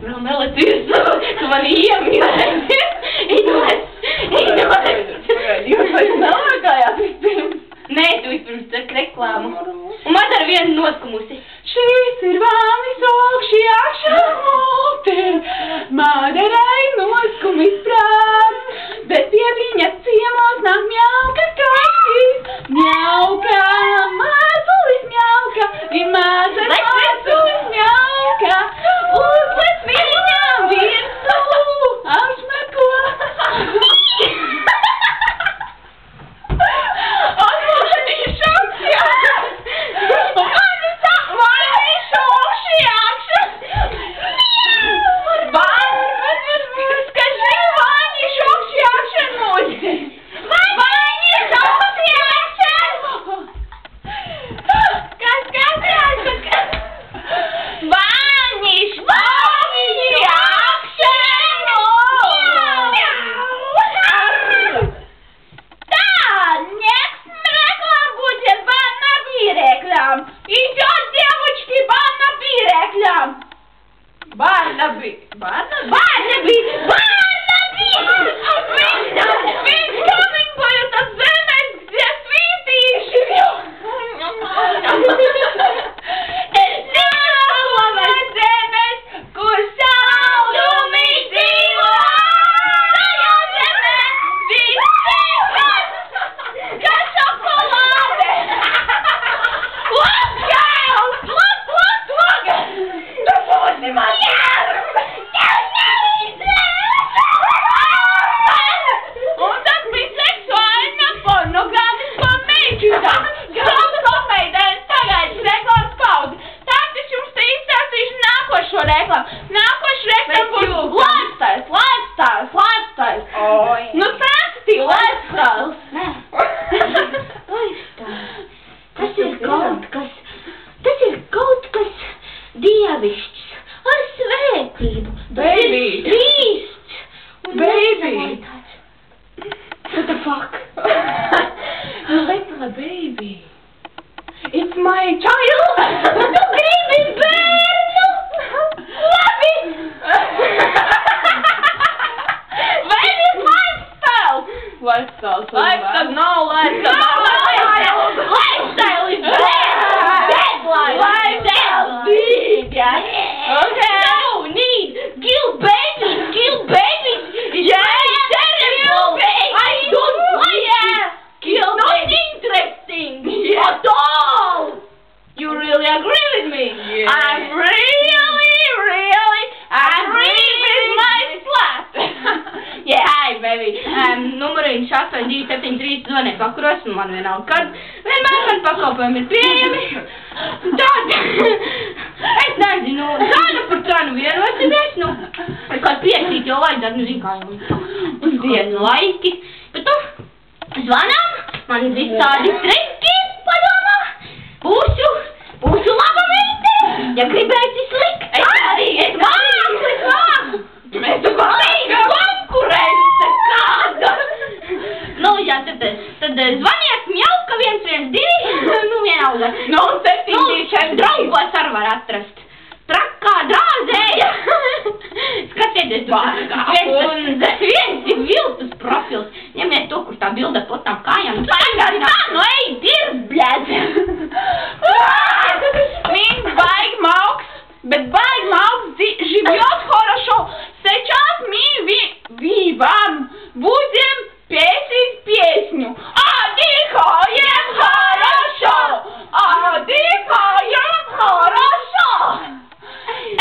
Vēl nelecīs, tu mani iemīlēji. Jūs vairs nelākājāt vispirms? Nē, tu vispirms cek reklāmu. Un man ar vienu noskumusi. Šīs ir vānis augšjā šamuti, Māderai noskumis prāts, bet pie viņa ciemos nāk mjauka kaķis, mjauka, māzulis mjauka, māzulis mjauka, uzliek viņam virsū, apšmeko. Barnaby! Viņš komengoja tas zemes, gdzie svītīši! Es zinu, zemes, kur saulumi dzīvo! Tajā zemē viss sīkās, kā šokolāde! Lok! Tu būsi man! Nākošu reklāmu būs lifestyle. Nu, sākstī, lifestyle. Tas ir kaut kas dievišķs, ar svētību. Baby. Trīsts. Baby. What the fuck? Little baby. It's my child. Tu gribi bērnu? Labi. Vai ir lifestyle? Lifestyle. Lifestyle, no lifestyle. Lifestyle is bad. Bad life. Lifestyle. Yes. Okay. No need. Kill babies. Yeah. Terrible. I don't like it. Kill not interesting. Yeah. At all. You really agree with me? Yeah. I'm really agree with my slut. Yeah, hi, baby. Numuriņš 8273 zvaniet vakaros, man vienalga, kad vienmēr man pakalpojumi ir pieejami. Tad, es nezinu, cenu par cenu vienosimies, nu, kā priecīt, jo vajadzētu, nu, zin kā jau uz dienu laiki. Bet, nu, zvanām, man visādi triki padomā, būšu laba meite, ja gribēsi slikt. Es māku. Mēs konkurence kāda. Nu, jā, tad zvaniet mjauka 112, nu, vienalga. No, 7 draugos ar var atrast. Trakā drāzēja. Skatieties, viens ir viltus profils. Ņemiet to, kur tā bilde pot tām kājām. Tā, nu, ej, dirb, bļēd. Viņš baigi mauks, bet baigi mauks живет хорошо. Сейчас мы вам будем петь песню. Отдыхаем хорошо.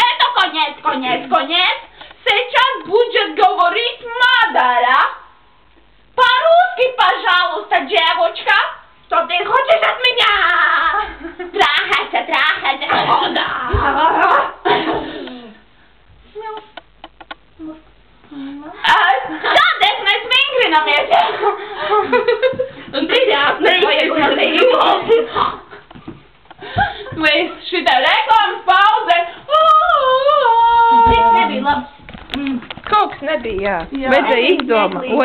Это конец. Сейчас будет говорить Мадара. По-русски, пожалуйста, девочка. Что ты хочешь от меня? Трахаться. О, да. Tādēļ mēs vingrinamies. Un trījās Mēs šitā reklāmas pauze. Cik nebija labs. Kaut kas nebija, jā. Vajadzēja izdomāt.